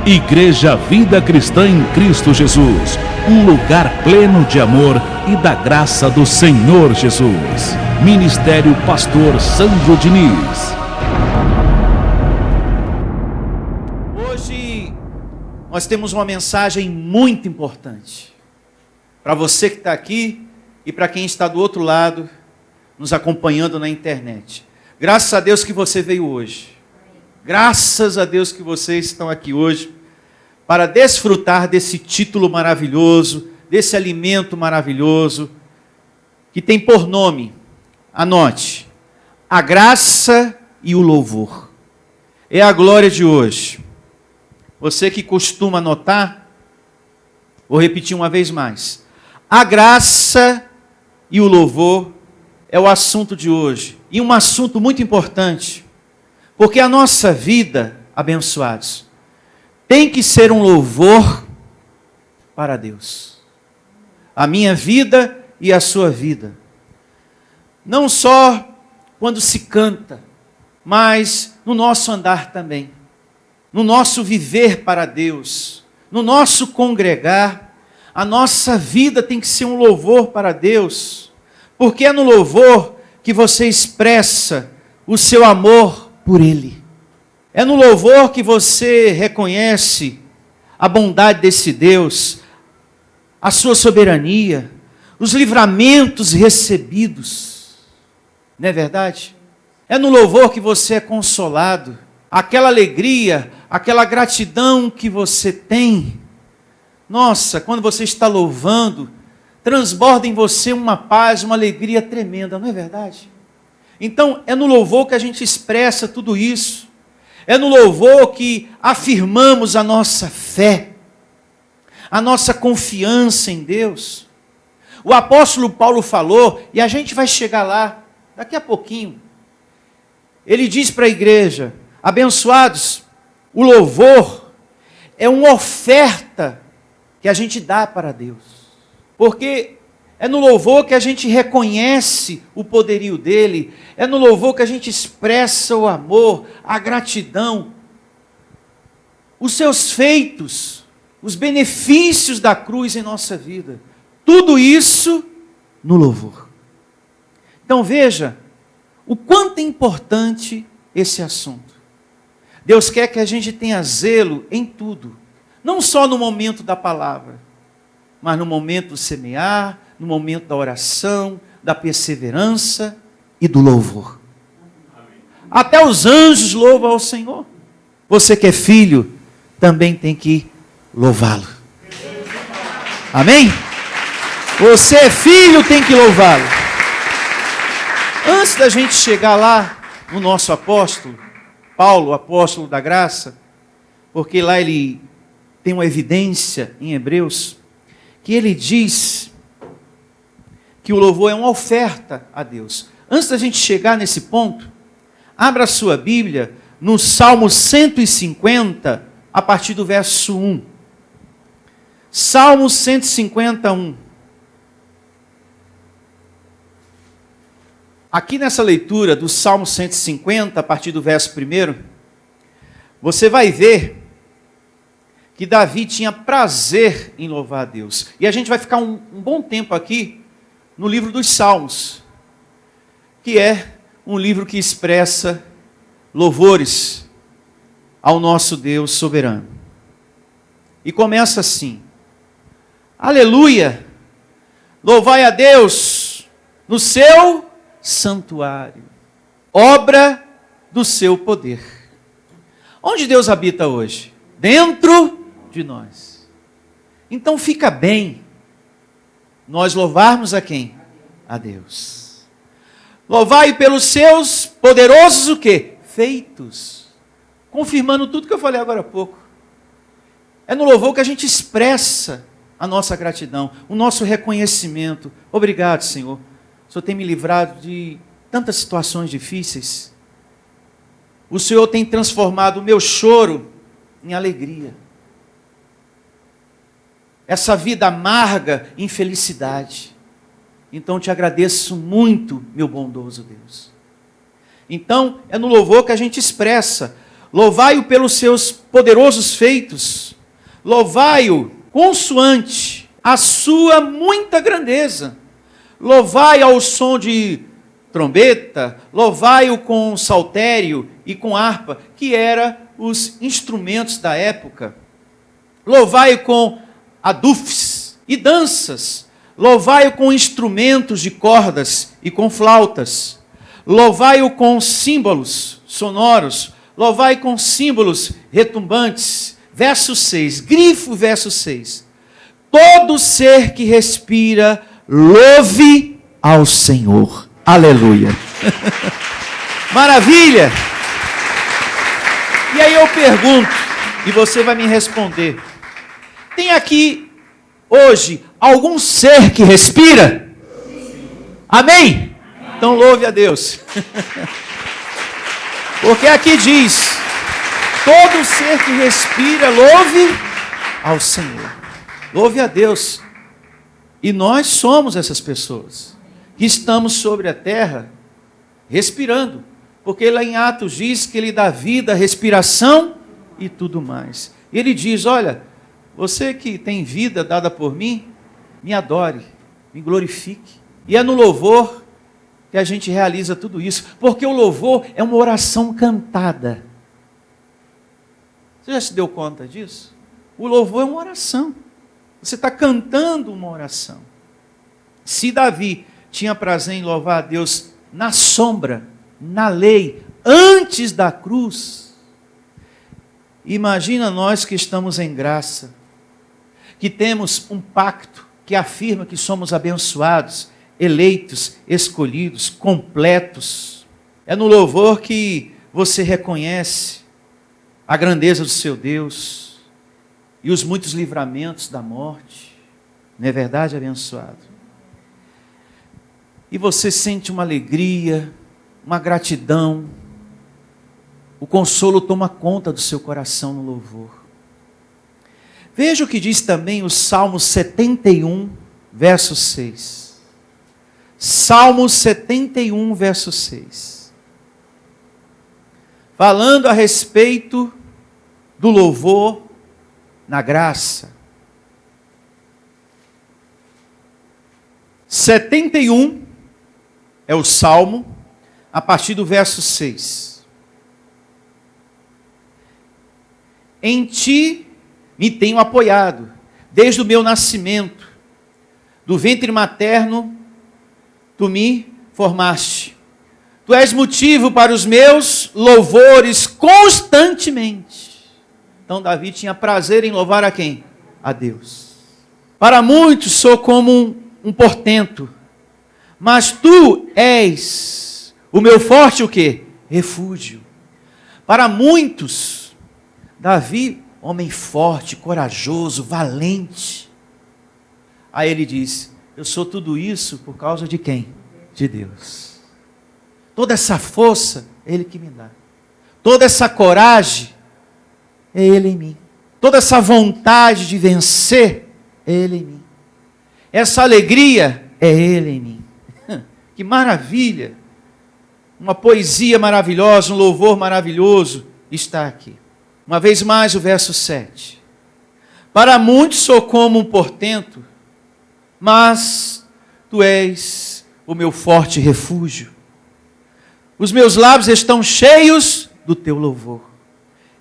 Igreja Vida Cristã em Cristo Jesus, um lugar pleno de amor e da graça do Senhor Jesus. Ministério Pastor Sandro Diniz. Hoje nós temos uma mensagem muito importante para você que está aqui e para quem está do outro lado nos acompanhando na internet. Graças a Deus que você veio hoje. Graças a Deus que vocês estão aqui hoje para desfrutar desse título maravilhoso, desse alimento maravilhoso, que tem por nome, anote, a graça e o louvor. É a glória de hoje. Você que costuma anotar, vou repetir uma vez mais. A graça e o louvor é o assunto de hoje. E um assunto muito importante, porque a nossa vida, abençoados, tem que ser um louvor para Deus. A minha vida e a sua vida. Não só quando se canta, mas no nosso andar também. No nosso viver para Deus. No nosso congregar. A nossa vida tem que ser um louvor para Deus. Porque é no louvor que você expressa o seu amor por Ele. É no louvor que você reconhece a bondade desse Deus, a sua soberania, os livramentos recebidos. Não é verdade? É no louvor que você é consolado, aquela alegria, aquela gratidão que você tem. Nossa, quando você está louvando, transborda em você uma paz, uma alegria tremenda, não é verdade? Então, é no louvor que a gente expressa tudo isso. É no louvor que afirmamos a nossa fé, a nossa confiança em Deus. O apóstolo Paulo falou, e a gente vai chegar lá daqui a pouquinho. Ele diz para a igreja, abençoados, o louvor é uma oferta que a gente dá para Deus. Porque é no louvor que a gente reconhece o poderio dele, é no louvor que a gente expressa o amor, a gratidão, os seus feitos, os benefícios da cruz em nossa vida. Tudo isso no louvor. Então veja o quanto é importante esse assunto. Deus quer que a gente tenha zelo em tudo, não só no momento da palavra, mas no momento do semear, no momento da oração, da perseverança e do louvor. Até os anjos louvam ao Senhor. Você que é filho, também tem que louvá-lo. Amém? Você é filho, tem que louvá-lo. Antes da gente chegar lá no nosso apóstolo, Paulo, apóstolo da graça, porque lá ele tem uma evidência em Hebreus, que ele diz que o louvor é uma oferta a Deus. Antes da gente chegar nesse ponto, abra a sua Bíblia no Salmo 150, a partir do verso 1. Salmo 151. Aqui nessa leitura do Salmo 150, a partir do verso 1, você vai ver que Davi tinha prazer em louvar a Deus. E a gente vai ficar um bom tempo aqui no livro dos Salmos, que é um livro que expressa louvores ao nosso Deus soberano. E começa assim: aleluia, louvai a Deus no seu santuário, obra do seu poder. Onde Deus habita hoje? Dentro de nós. Então fica bem nós louvarmos a quem? A Deus. Louvai pelos seus poderosos o quê? Feitos. Confirmando tudo que eu falei agora há pouco. É no louvor que a gente expressa a nossa gratidão, o nosso reconhecimento. Obrigado, Senhor. O Senhor tem me livrado de tantas situações difíceis. O Senhor tem transformado o meu choro em alegria. Essa vida amarga em felicidade. Então te agradeço muito, meu bondoso Deus. Então é no louvor que a gente expressa. louvai-o pelos seus poderosos feitos, louvai-o consoante a sua muita grandeza, louvai ao som de trombeta, louvai-o com saltério e com harpa, que eram os instrumentos da época, louvai-o com adufes e danças, louvai-o com instrumentos de cordas e com flautas, louvai-o com símbolos sonoros, louvai com símbolos retumbantes. Verso 6, grifo verso 6. Todo ser que respira, louve ao Senhor. Aleluia. Maravilha. E aí eu pergunto, e você vai me responder. Tem aqui, hoje, algum ser que respira? Amém? Então louve a Deus. Porque aqui diz, todo ser que respira, louve ao Senhor. Louve a Deus. E nós somos essas pessoas que estamos sobre a terra respirando. Porque lá em Atos diz que Ele dá vida, respiração e tudo mais. E Ele diz, olha, você que tem vida dada por mim, me adore, me glorifique. E é no louvor que a gente realiza tudo isso, porque o louvor é uma oração cantada. Você já se deu conta disso? O louvor é uma oração. Você está cantando uma oração. Se Davi tinha prazer em louvar a Deus na sombra, na lei, antes da cruz, imagina nós que estamos em graça, que temos um pacto que afirma que somos abençoados, eleitos, escolhidos, completos. É no louvor que você reconhece a grandeza do seu Deus e os muitos livramentos da morte. Não é verdade, abençoado? E você sente uma alegria, uma gratidão. O consolo toma conta do seu coração no louvor. Veja o que diz também o Salmo 71, verso 6. Salmo 71, verso 6. Falando a respeito do louvor na graça. 71 é o Salmo, a partir do verso 6. Em ti me tenho apoiado, desde o meu nascimento, do ventre materno, tu me formaste. Tu és motivo para os meus louvores constantemente. Então Davi tinha prazer em louvar a quem? A Deus. Para muitos sou como um portento, mas tu és o meu forte o quê? Refúgio. Para muitos, Davi, homem forte, corajoso, valente. Aí ele diz, eu sou tudo isso por causa de quem? De Deus. Toda essa força, é Ele que me dá. Toda essa coragem, é Ele em mim. Toda essa vontade de vencer, é Ele em mim. Essa alegria, é Ele em mim. Que maravilha! Uma poesia maravilhosa, um louvor maravilhoso está aqui. Uma vez mais o verso 7. Para muitos sou como um portento, mas tu és o meu forte refúgio. Os meus lábios estão cheios do teu louvor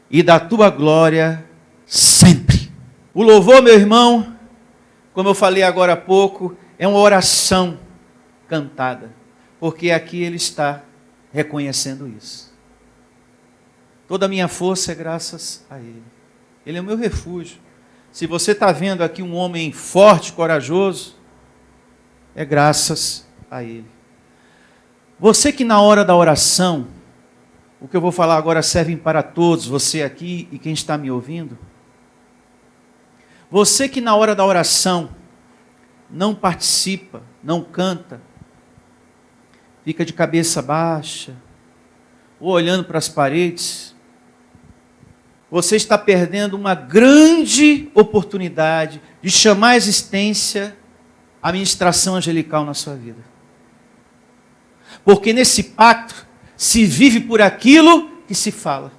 e da tua glória sempre. O louvor, meu irmão, como eu falei agora há pouco, é uma oração cantada, porque aqui ele está reconhecendo isso. Toda a minha força é graças a Ele. Ele é o meu refúgio. Se você está vendo aqui um homem forte, corajoso, é graças a Ele. Você que na hora da oração, o que eu vou falar agora serve para todos, você aqui e quem está me ouvindo. Você que na hora da oração não participa, não canta, fica de cabeça baixa, ou olhando para as paredes, você está perdendo uma grande oportunidade de chamar à existência a ministração angelical na sua vida. Porque nesse pacto se vive por aquilo que se fala.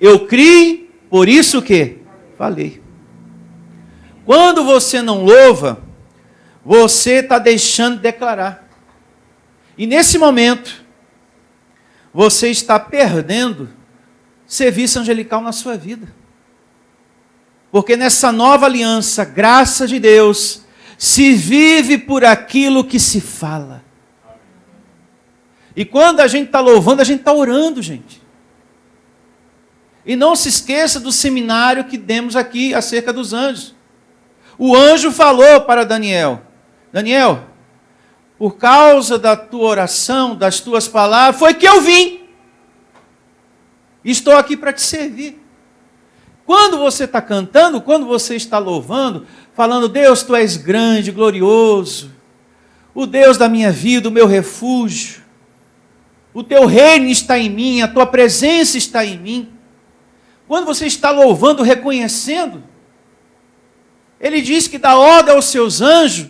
Eu criei, por isso que falei. Quando você não louva, você está deixando de declarar. E nesse momento, você está perdendo serviço angelical na sua vida. Porque nessa nova aliança, graça de Deus, se vive por aquilo que se fala. E quando a gente está louvando, a gente está orando, gente. E não se esqueça do seminário que demos aqui acerca dos anjos. O anjo falou para Daniel: Daniel, por causa da tua oração, das tuas palavras, foi que eu vim. Estou aqui para te servir. Quando você está cantando, quando você está louvando, falando, Deus, tu és grande, glorioso, o Deus da minha vida, o meu refúgio, o teu reino está em mim, a tua presença está em mim. Quando você está louvando, reconhecendo, ele diz que dá ordem aos seus anjos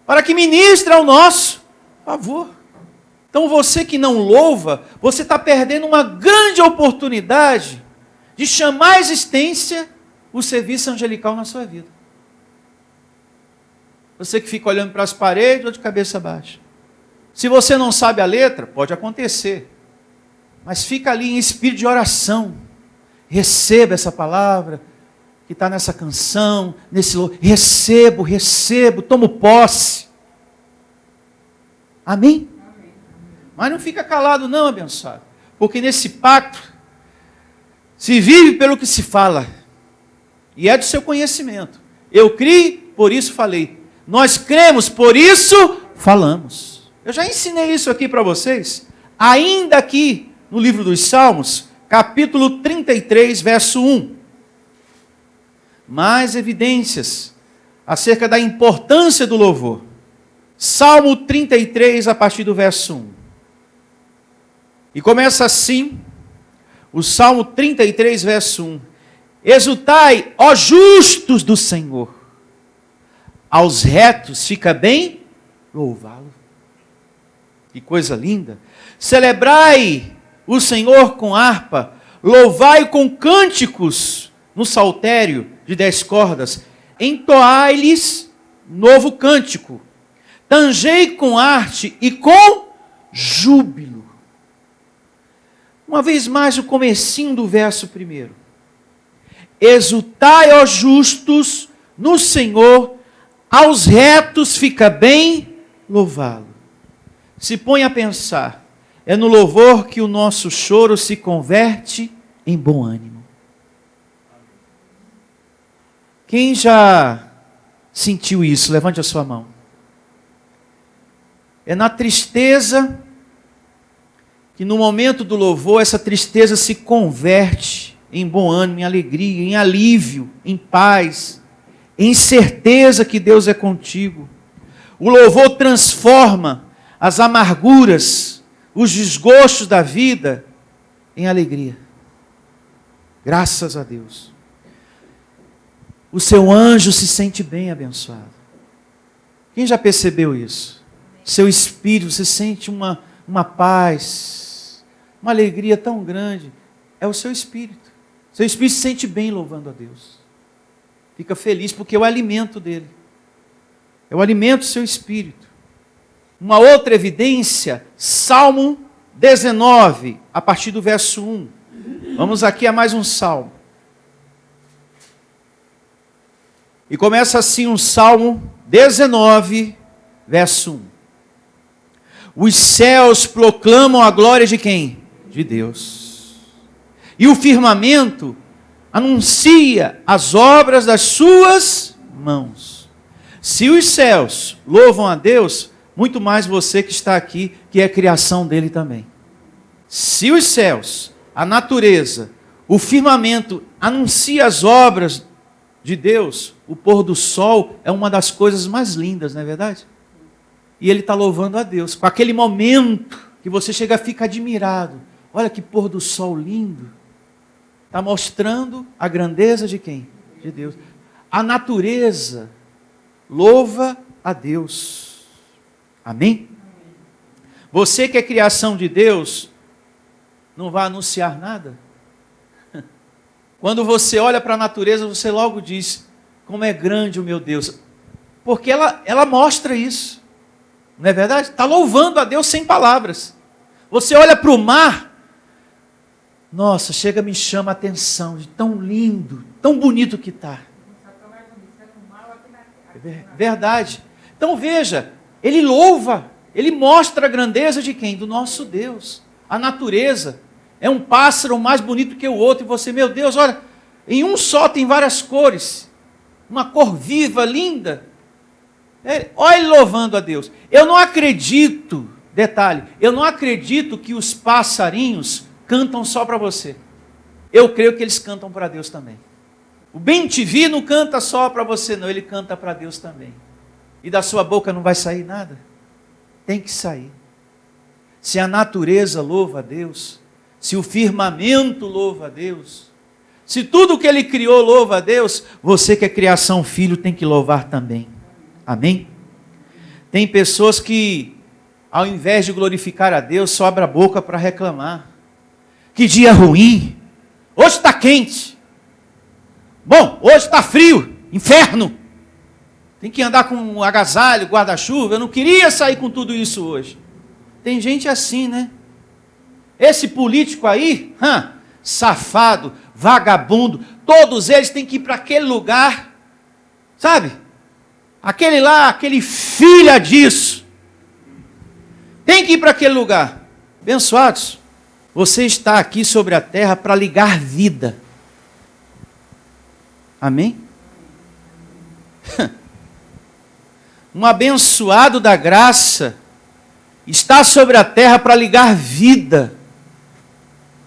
para que ministre ao nosso favor. Então você que não louva, você está perdendo uma grande oportunidade de chamar à existência o serviço angelical na sua vida. Você que fica olhando para as paredes ou de cabeça baixa. Se você não sabe a letra, pode acontecer. Mas fica ali em espírito de oração. Receba essa palavra que está nessa canção, nesse louvor. Recebo, tomo posse. Amém? Amém? Mas não fica calado não, abençoado. Porque nesse pacto, se vive pelo que se fala. E é do seu conhecimento. Eu criei, por isso falei. Nós cremos, por isso falamos. Eu já ensinei isso aqui para vocês. Ainda aqui no livro dos Salmos, capítulo 33, verso 1. Mais evidências acerca da importância do louvor. Salmo 33, a partir do verso 1. E começa assim, o Salmo 33, verso 1. Exultai, ó justos do Senhor. Aos retos fica bem louvá-lo. Que coisa linda. Celebrai o Senhor com harpa, louvai com cânticos no saltério de 10 cordas, entoai-lhes novo cântico, tangei com arte e com júbilo. Uma vez mais o comecinho do verso 1. Exultai, ó justos, no Senhor, aos retos fica bem louvá-lo. Se põe a pensar, é no louvor que o nosso choro se converte em bom ânimo. Quem já sentiu isso? Levante a sua mão. É na tristeza que no momento do louvor essa tristeza se converte em bom ânimo, em alegria, em alívio, em paz, em certeza que Deus é contigo. O louvor transforma as amarguras, os desgostos da vida em alegria. Graças a Deus. O seu anjo se sente bem abençoado. Quem já percebeu isso? Seu espírito, você sente uma paz, uma alegria tão grande. É o seu espírito. Seu espírito se sente bem louvando a Deus. Fica feliz porque é o alimento dele. É o alimento do seu espírito. Uma outra evidência, Salmo 19, a partir do verso 1. Vamos aqui a mais um salmo. E começa assim um Salmo 19, verso 1. Os céus proclamam a glória de quem? De Deus. E o firmamento anuncia as obras das suas mãos. Se os céus louvam a Deus, muito mais você que está aqui, que é criação dele também. Se os céus, a natureza, o firmamento anuncia as obras de Deus, o pôr do sol é uma das coisas mais lindas, não é verdade? E ele está louvando a Deus, com aquele momento que você chega a ficar admirado. Olha que pôr do sol lindo. Está mostrando a grandeza de quem? De Deus. A natureza louva a Deus. Amém? Você que é criação de Deus, não vai anunciar nada? Quando você olha para a natureza, você logo diz, como é grande o meu Deus. Porque ela mostra isso. Não é verdade? Está louvando a Deus sem palavras. Você olha para o mar, nossa, chega, me chama a atenção, de tão lindo, tão bonito que está. Verdade. Então veja, ele louva, ele mostra a grandeza de quem? Do nosso Deus. A natureza é um pássaro mais bonito que o outro, e você, meu Deus, olha, em um só tem várias cores, uma cor viva, linda. Olha ele louvando a Deus. Eu não acredito, detalhe, eu não acredito que os passarinhos cantam só para você. Eu creio que eles cantam para Deus também. O bem-te-vi não canta só para você, não, ele canta para Deus também. E da sua boca não vai sair nada? Tem que sair. Se a natureza louva a Deus, se o firmamento louva a Deus, se tudo que ele criou louva a Deus, você que é criação filho tem que louvar também. Amém? Tem pessoas que, ao invés de glorificar a Deus, só abre a boca para reclamar. Que dia ruim! Hoje está quente. Bom, hoje está frio. Inferno! Tem que andar com um agasalho, guarda-chuva. Eu não queria sair com tudo isso hoje. Tem gente assim, né? Esse político aí, safado, vagabundo, todos eles têm que ir para aquele lugar, sabe? Aquele lá, aquele filha disso. Tem que ir para aquele lugar. Abençoados, você está aqui sobre a terra para ligar vida. Amém? Um abençoado da graça está sobre a terra para ligar vida.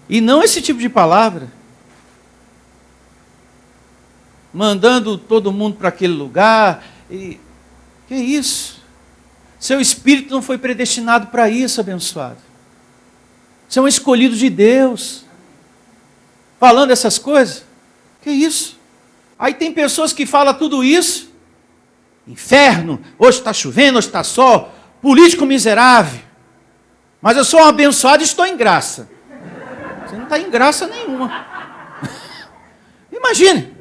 E não esse tipo de palavra. Mandando todo mundo para aquele lugar. E que isso? Seu espírito não foi predestinado para isso, abençoado. Você é um escolhido de Deus. Falando essas coisas? Que isso? Aí tem pessoas que falam tudo isso. Inferno, hoje está chovendo, hoje está sol. Político miserável. Mas eu sou um abençoado e estou em graça. Você não está em graça nenhuma. Imagine.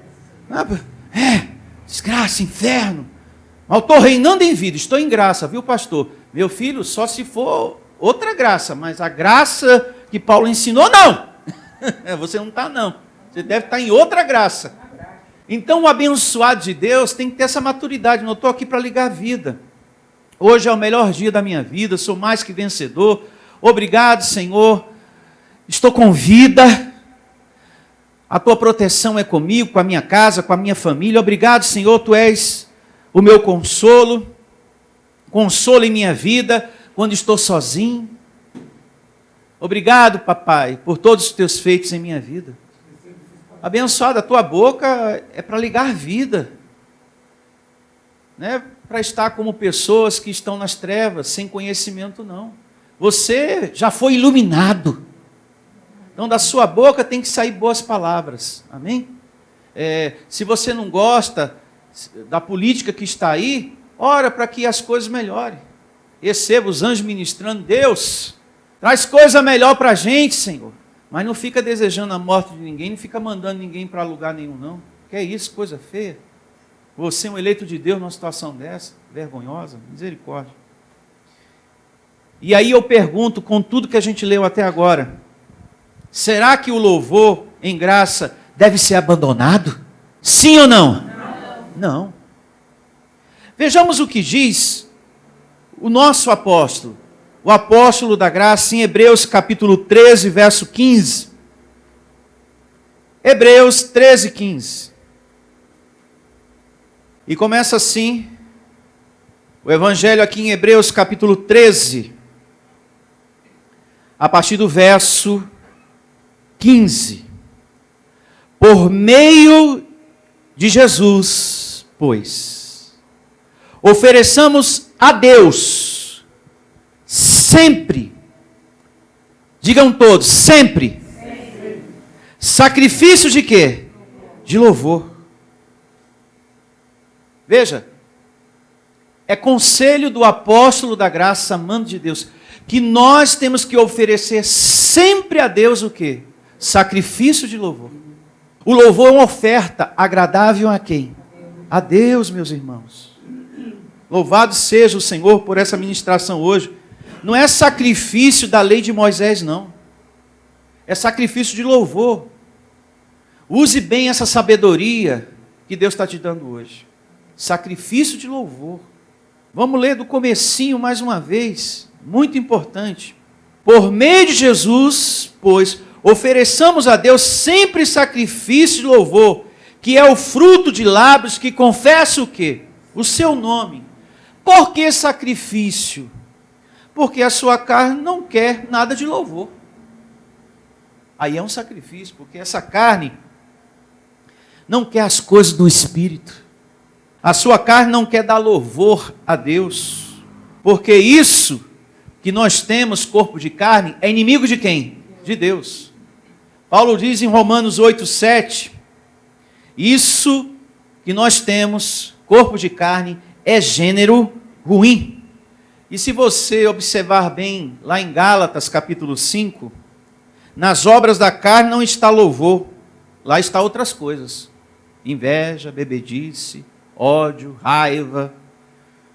Desgraça, inferno. Mas eu estou reinando em vida, estou em graça, viu, pastor? Meu filho, só se for outra graça, mas a graça que Paulo ensinou, não. Você não está, não. Você deve estar em outra graça. Então, o abençoado de Deus tem que ter essa maturidade. Não estou aqui para ligar a vida. Hoje é o melhor dia da minha vida, sou mais que vencedor. Obrigado, Senhor. Estou com vida. A tua proteção é comigo, com a minha casa, com a minha família. Obrigado, Senhor, tu és o meu consolo. Consolo em minha vida quando estou sozinho. Obrigado, papai, por todos os teus feitos em minha vida. Abençoada, a tua boca é para ligar vida. Não é para estar como pessoas que estão nas trevas, sem conhecimento, não. Você já foi iluminado. Então, da sua boca tem que sair boas palavras. Amém? Se você não gosta da política que está aí, ora para que as coisas melhorem. Receba os anjos ministrando. Deus, traz coisa melhor para a gente, Senhor. Mas não fica desejando a morte de ninguém, não fica mandando ninguém para lugar nenhum, não. Que é isso, coisa feia. Você é um eleito de Deus numa situação dessa, vergonhosa, misericórdia. E aí eu pergunto, com tudo que a gente leu até agora, será que o louvor em graça deve ser abandonado? Sim ou não? Não. Vejamos o que diz o nosso apóstolo, o apóstolo da graça, em Hebreus capítulo 13, verso 15. Hebreus 13, 15. E começa assim, o evangelho aqui em Hebreus capítulo 13, a partir do verso 15. Por meio de Jesus, pois, ofereçamos a Deus, sempre, digam todos, sempre, sacrifício de quê? De louvor. Veja, é conselho do apóstolo da graça, amando de Deus, que nós temos que oferecer sempre a Deus o quê? Sacrifício de louvor. O louvor é uma oferta agradável a quem? A Deus, meus irmãos. Louvado seja o Senhor por essa ministração hoje. Não é sacrifício da lei de Moisés, não. É sacrifício de louvor. Use bem essa sabedoria que Deus está te dando hoje. Sacrifício de louvor. Vamos ler do comecinho mais uma vez. Muito importante. Por meio de Jesus, pois, ofereçamos a Deus sempre sacrifício de louvor, que é o fruto de lábios que confessa o quê? O seu nome. Por que sacrifício? Porque a sua carne não quer nada de louvor. Aí é um sacrifício, porque essa carne não quer as coisas do Espírito. A sua carne não quer dar louvor a Deus. Porque isso que nós temos, corpo de carne, é inimigo de quem? De Deus. Paulo diz em Romanos 8:7, isso que nós temos, corpo de carne, é gênero ruim. E se você observar bem, lá em Gálatas capítulo 5, nas obras da carne não está louvor, lá está outras coisas. Inveja, bebedice, ódio, raiva,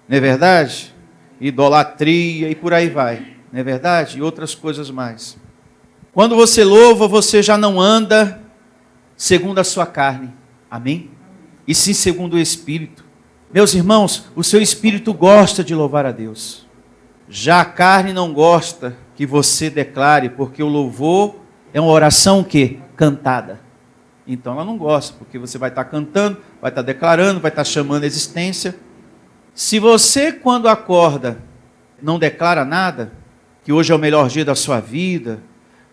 não é verdade? Idolatria e por aí vai, não é verdade? E outras coisas mais. Quando você louva, você já não anda segundo a sua carne, amém? E sim segundo o Espírito. Meus irmãos, o seu Espírito gosta de louvar a Deus. Já a carne não gosta que você declare, porque o louvor é uma oração o quê? Cantada. Então ela não gosta, porque você vai estar cantando, vai estar declarando, vai estar chamando a existência. Se você, quando acorda, não declara nada, que hoje é o melhor dia da sua vida,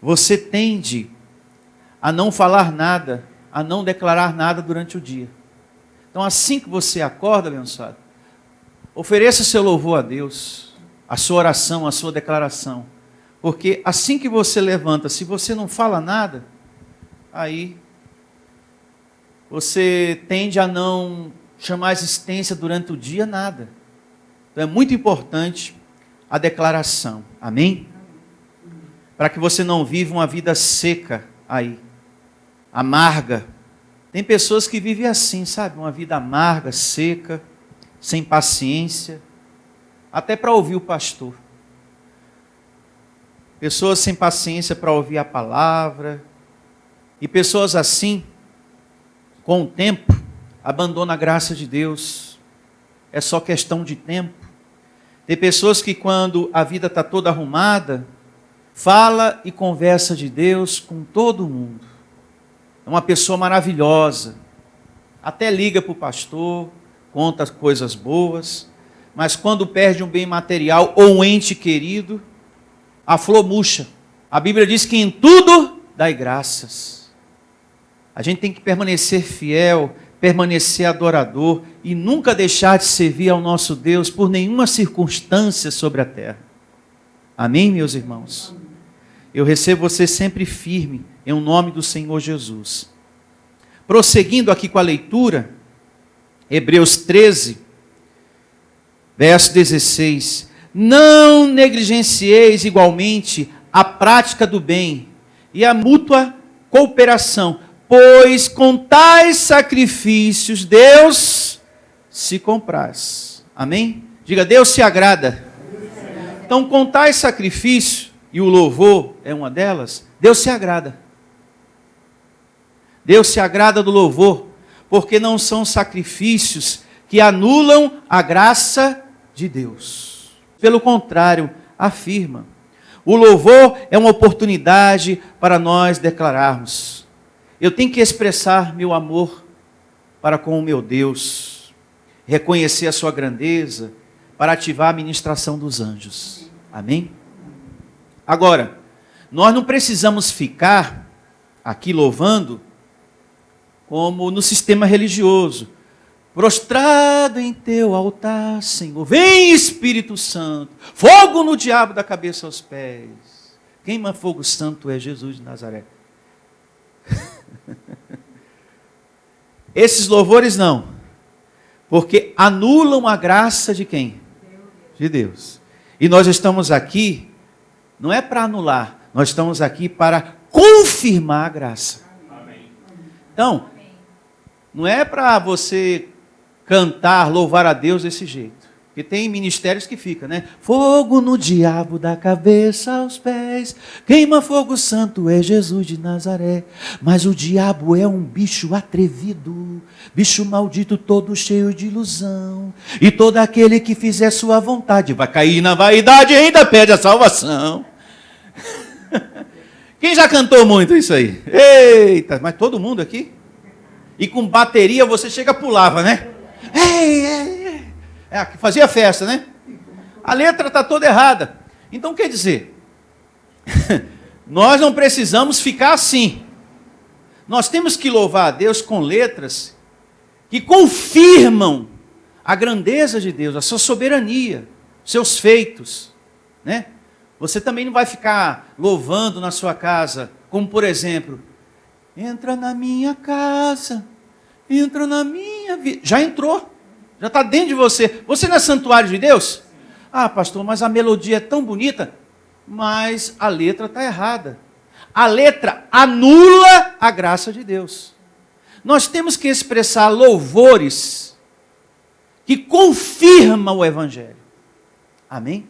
você tende a não falar nada, a não declarar nada durante o dia. Então assim que você acorda, abençoado, ofereça seu louvor a Deus, a sua oração, a sua declaração. Porque assim que você levanta, se você não fala nada, aí você tende a não chamar a existência durante o dia nada. Então é muito importante a declaração. Amém? Para que você não viva uma vida seca aí, amarga. Tem pessoas que vivem assim, sabe? Uma vida amarga, seca, sem paciência, até para ouvir o pastor. Pessoas sem paciência para ouvir a palavra. E pessoas assim, com o tempo, abandonam a graça de Deus. É só questão de tempo. Tem pessoas que quando a vida está toda arrumada, fala e conversa de Deus com todo mundo. É uma pessoa maravilhosa. Até liga para o pastor, conta coisas boas. Mas quando perde um bem material ou um ente querido, a flor murcha. A Bíblia diz que em tudo dai graças. A gente tem que permanecer fiel, permanecer adorador e nunca deixar de servir ao nosso Deus por nenhuma circunstância sobre a terra. Amém, meus irmãos? Eu recebo você sempre firme, em nome do Senhor Jesus. Prosseguindo aqui com a leitura, Hebreus 13, verso 16. Não negligencieis igualmente a prática do bem e a mútua cooperação, pois com tais sacrifícios Deus se compraz. Amém? Diga, Deus se agrada. Então, com tais sacrifícios, e o louvor é uma delas, Deus se agrada. Deus se agrada do louvor, porque não são sacrifícios que anulam a graça de Deus. Pelo contrário, afirma. O louvor é uma oportunidade para nós declararmos: eu tenho que expressar meu amor para com o meu Deus, reconhecer a sua grandeza, para ativar a ministração dos anjos. Amém? Agora, nós não precisamos ficar aqui louvando como no sistema religioso. Prostrado em teu altar, Senhor, vem Espírito Santo, fogo no diabo da cabeça aos pés. Queima fogo santo é Jesus de Nazaré. Esses louvores não, porque anulam a graça de quem? De Deus. E nós estamos aqui, não é para anular, nós estamos aqui para confirmar a graça. Então, não é para você cantar, louvar a Deus desse jeito. Porque tem ministérios que fica, né? Fogo no diabo da cabeça aos pés, queima fogo santo é Jesus de Nazaré. Mas o diabo é um bicho atrevido, bicho maldito todo cheio de ilusão. E todo aquele que fizer sua vontade vai cair na vaidade e ainda pede a salvação. Quem já cantou muito isso aí? Eita, mas todo mundo aqui? E com bateria você chega pulava, né? Ei, ei, ei. Que fazia festa, né? A letra está toda errada. Então quer dizer, nós não precisamos ficar assim. Nós temos que louvar a Deus com letras que confirmam a grandeza de Deus, a sua soberania, seus feitos, né? Você também não vai ficar louvando na sua casa, como por exemplo, entra na minha casa, entra na minha vida. Já entrou. Já está dentro de você. Você não é santuário de Deus? Ah, pastor, mas a melodia é tão bonita. Mas a letra está errada. A letra anula a graça de Deus. Nós temos que expressar louvores que confirmam o Evangelho. Amém?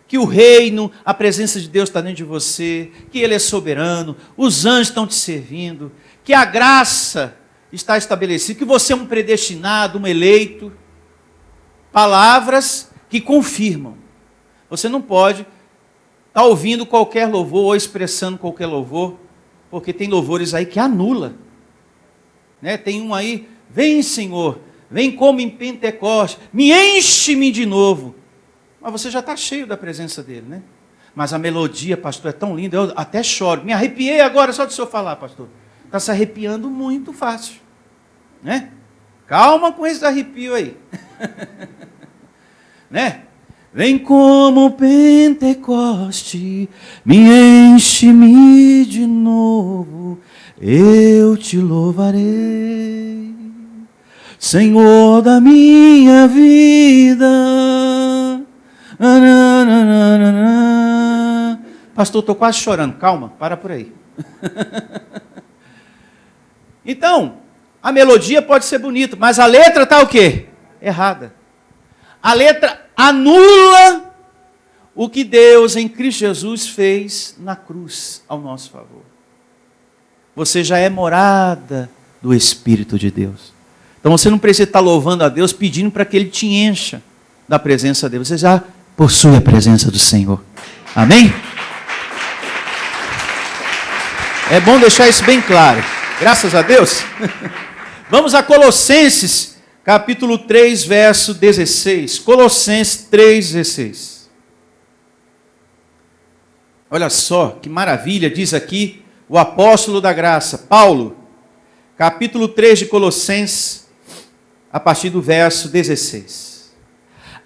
Que o reino, a presença de Deus está dentro de você, que Ele é soberano, os anjos estão te servindo, que a graça está estabelecido, que você é um predestinado, um eleito. Palavras que confirmam. Você não pode estar ouvindo qualquer louvor ou expressando qualquer louvor, porque tem louvores aí que anula. Né? Tem um aí, vem Senhor, vem como em Pentecostes, me enche-me de novo. Mas você já está cheio da presença dele, né? Mas a melodia, pastor, é tão linda, eu até choro. Me arrepiei agora só de o senhor falar, pastor. Está se arrepiando muito fácil, né? Calma com esse arrepio aí. Né? Vem como Pentecoste, me enche-me de novo, eu te louvarei, Senhor da minha vida. Pastor, estou quase chorando, calma, para por aí. Então, a melodia pode ser bonita, mas a letra está o quê? Errada. A letra anula o que Deus em Cristo Jesus fez na cruz ao nosso favor. Você já é morada do Espírito de Deus. Então você não precisa estar louvando a Deus pedindo para que Ele te encha da presença dele. Você já possui a presença do Senhor. Amém? É bom deixar isso bem claro. Graças a Deus. Vamos a Colossenses, capítulo 3, verso 16. Colossenses 3, 16. Olha só, que maravilha, diz aqui o apóstolo da graça, Paulo, capítulo 3 de Colossenses, a partir do verso 16.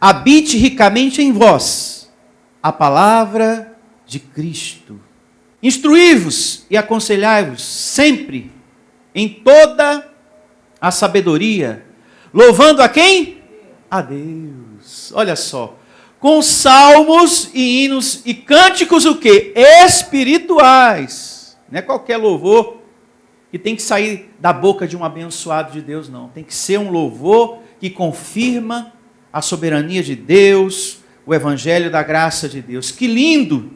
Habite ricamente em vós a palavra de Cristo. Instruí-vos e aconselhai-vos sempre em toda a sabedoria, louvando a quem? A Deus. Olha só. Com salmos e hinos e cânticos o quê? Espirituais. Não é qualquer louvor que tem que sair da boca de um abençoado de Deus, não. Tem que ser um louvor que confirma a soberania de Deus, o evangelho da graça de Deus. Que lindo!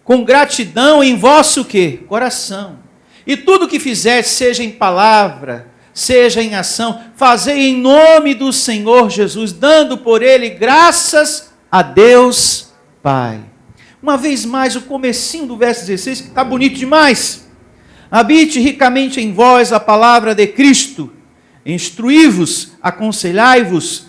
Com gratidão em vosso quê? Coração. E tudo que fizer, seja em palavra, seja em ação, fazei em nome do Senhor Jesus, dando por Ele graças a Deus Pai. Uma vez mais, o comecinho do verso 16, que está bonito demais. Habite ricamente em vós a palavra de Cristo, instruí-vos, aconselhai-vos,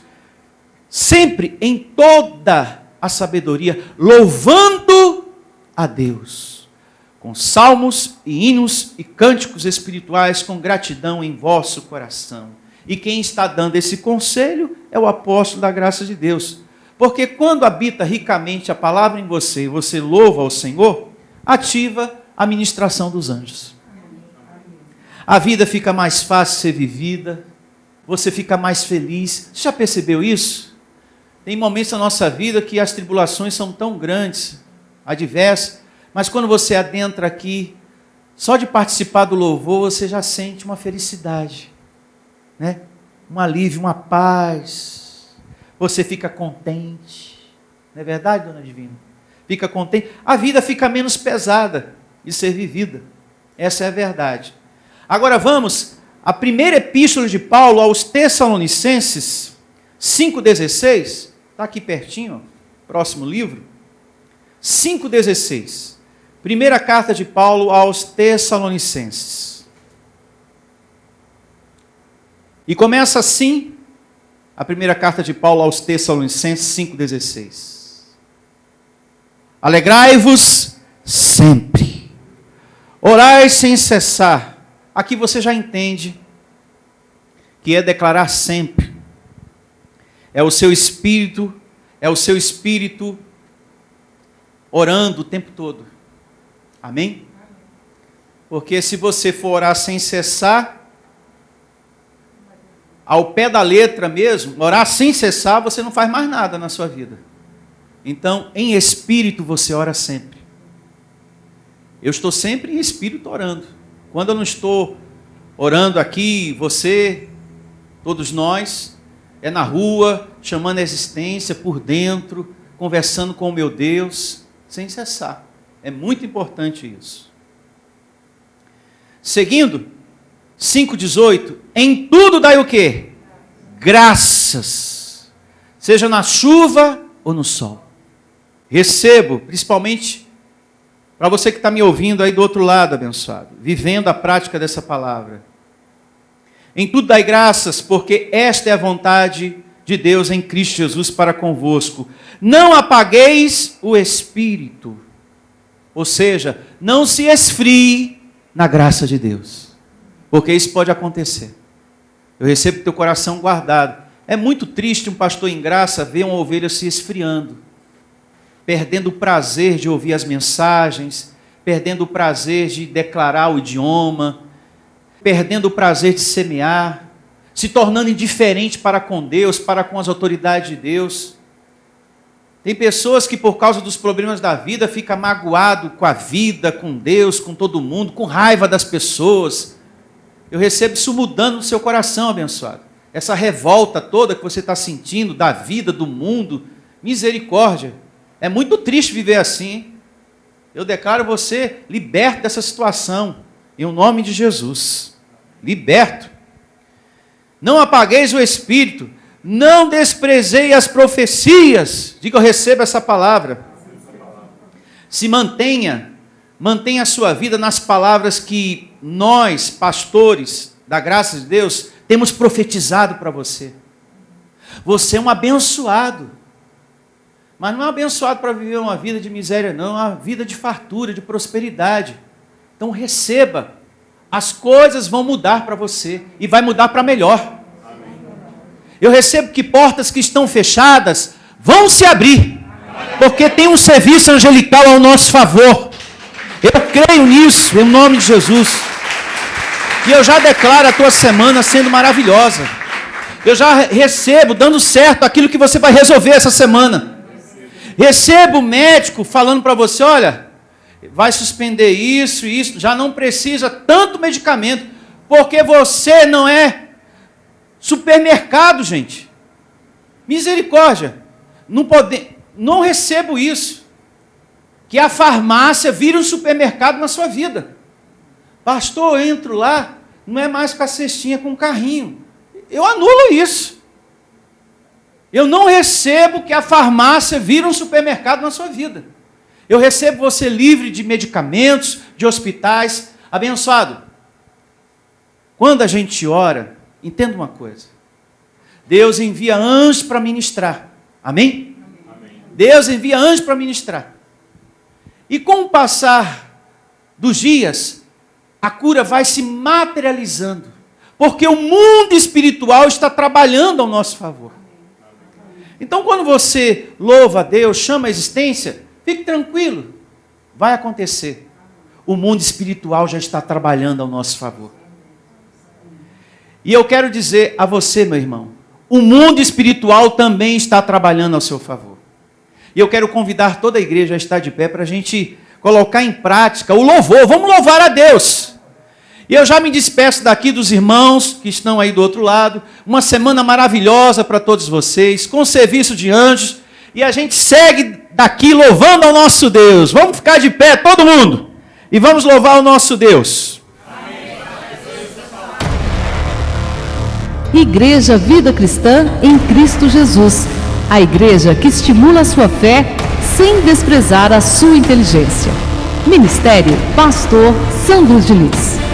sempre em toda a sabedoria, louvando a Deus, com salmos e hinos e cânticos espirituais, com gratidão em vosso coração. E quem está dando esse conselho é o apóstolo da graça de Deus. Porque quando habita ricamente a palavra em você, você louva ao Senhor, ativa a ministração dos anjos. A vida fica mais fácil de ser vivida, você fica mais feliz. Você já percebeu isso? Tem momentos na nossa vida que as tribulações são tão grandes, adversas, mas quando você adentra aqui Só de participar do louvor você já sente uma felicidade, né? Um alívio, uma paz. Você fica contente. Não é verdade, dona Divina? Fica contente. A vida fica menos pesada de ser vivida. Essa é a verdade. Agora vamos à primeira epístola de Paulo aos Tessalonicenses, 5,16. Está aqui pertinho, ó, próximo livro. 5,16. Primeira carta de Paulo aos Tessalonicenses. E começa assim, a primeira carta de Paulo aos Tessalonicenses 5,16. Alegrai-vos sempre, orai sem cessar. Aqui você já entende que é declarar sempre. É o seu espírito orando o tempo todo. Amém? Porque se você for orar sem cessar, ao pé da letra mesmo, orar sem cessar, você não faz mais nada na sua vida. Então, em espírito você ora sempre. Eu estou sempre em espírito orando. Quando eu não estou orando aqui, você, todos nós, é na rua, chamando a existência por dentro, conversando com o meu Deus, sem cessar. É muito importante isso. Seguindo, 5,18. Em tudo dai o quê? Graças. Seja na chuva ou no sol. Recebo, principalmente para você que está me ouvindo aí do outro lado, abençoado, vivendo a prática dessa palavra. Em tudo dai graças, porque esta é a vontade de Deus em Cristo Jesus para convosco. Não apagueis o espírito. Ou seja, não se esfrie na graça de Deus. Porque isso pode acontecer. Eu recebo teu coração guardado. É muito triste um pastor em graça ver uma ovelha se esfriando. Perdendo o prazer de ouvir as mensagens. Perdendo o prazer de declarar o idioma. Perdendo o prazer de semear. Se tornando indiferente para com Deus, para com as autoridades de Deus. Tem pessoas que por causa dos problemas da vida fica magoado com a vida, com Deus, com todo mundo, com raiva das pessoas. Eu recebo isso mudando no seu coração, abençoado. Essa revolta toda que você está sentindo da vida, do mundo, misericórdia. É muito triste viver assim. Eu declaro você liberto dessa situação, em nome de Jesus. Liberto. Não apagueis o espírito. Não desprezei as profecias. Diga, eu recebo essa palavra. Se mantenha a sua vida nas palavras que nós, pastores da graça de Deus, temos profetizado para você. Você é um abençoado. Mas não é um abençoado para viver uma vida de miséria, não. É uma vida de fartura, de prosperidade. Então receba. As coisas vão mudar para você. E vai mudar para melhor. Eu recebo que portas que estão fechadas vão se abrir, porque tem um serviço angelical ao nosso favor. Eu creio nisso, em nome de Jesus. E eu já declaro a tua semana sendo maravilhosa. Eu já recebo, dando certo, aquilo que você vai resolver essa semana. Recebo o médico falando para você, olha, vai suspender isso e isso, já não precisa tanto medicamento, porque você não é supermercado, gente. Misericórdia. Não recebo isso. Que a farmácia vira um supermercado na sua vida. Pastor, eu entro lá, não é mais com a cestinha, com o carrinho. Eu anulo isso. Eu não recebo que a farmácia vira um supermercado na sua vida. Eu recebo você livre de medicamentos, de hospitais. Abençoado. Quando a gente ora, entenda uma coisa. Deus envia anjos para ministrar. Amém? Amém? Deus envia anjos para ministrar. E com o passar dos dias, a cura vai se materializando. Porque o mundo espiritual está trabalhando ao nosso favor. Então, quando você louva a Deus, chama a existência, fique tranquilo. Vai acontecer. O mundo espiritual já está trabalhando ao nosso favor. E eu quero dizer a você, meu irmão, o mundo espiritual também está trabalhando ao seu favor. E eu quero convidar toda a igreja a estar de pé para a gente colocar em prática o louvor. Vamos louvar a Deus. E eu já me despeço daqui dos irmãos que estão aí do outro lado. Uma semana maravilhosa para todos vocês, com serviço de anjos. E a gente segue daqui louvando ao nosso Deus. Vamos ficar de pé, todo mundo. E vamos louvar o nosso Deus. Igreja Vida Cristã em Cristo Jesus. A igreja que estimula a sua fé sem desprezar a sua inteligência. Ministério Pastor Sandro Diniz.